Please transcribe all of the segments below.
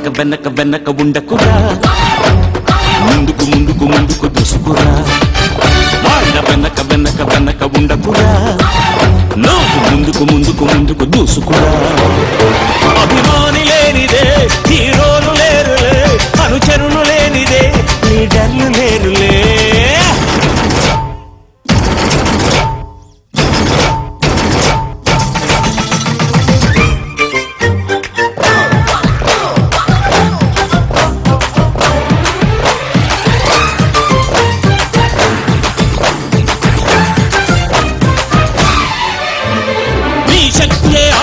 వెనక ఉండకురా, ముందుకు ముందుకు ముందుకు దూసుకురా. వాళ్ళ వెనక ఉండకురా, నువ్వు ముందుకు ముందుకు ముందుకు దూసుకురా. అభిమాని లేనిదే హీరోలు లేరులే, అనుచరులు లేనిదే లీడర్లు లేరులే.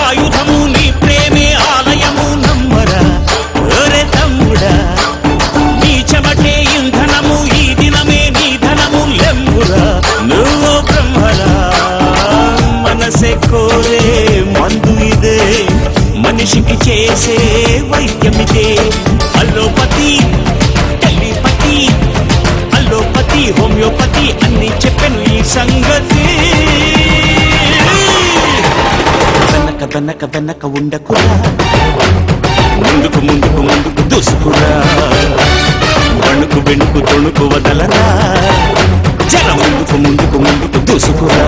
ఆయుధము నీ ప్రేమే ఆలయము నమ్మరా ఒరే తమ్ముడా, నీ చెమటే ఇంధనము ఈ దినమే నీ ధనము లెమ్మురా. నువ్వు బ్రహ్మరా, మనసే కోరే మందు ఇదే, మనిషికి చేసే వైద్యమిదే. అల్లోపతి టెలిపతి, అల్లోపతి హోమియోపతి అన్ని చెప్పెను ఈ సంగతి. వెనక ఉండకురా, ముందుకు ముందుకు ముందుకు దూసుకురా. వణుకు వెనుకు తొణుకు వదలరా, జర ముందుకు ముందుకు ముందుకు దూసుకురా.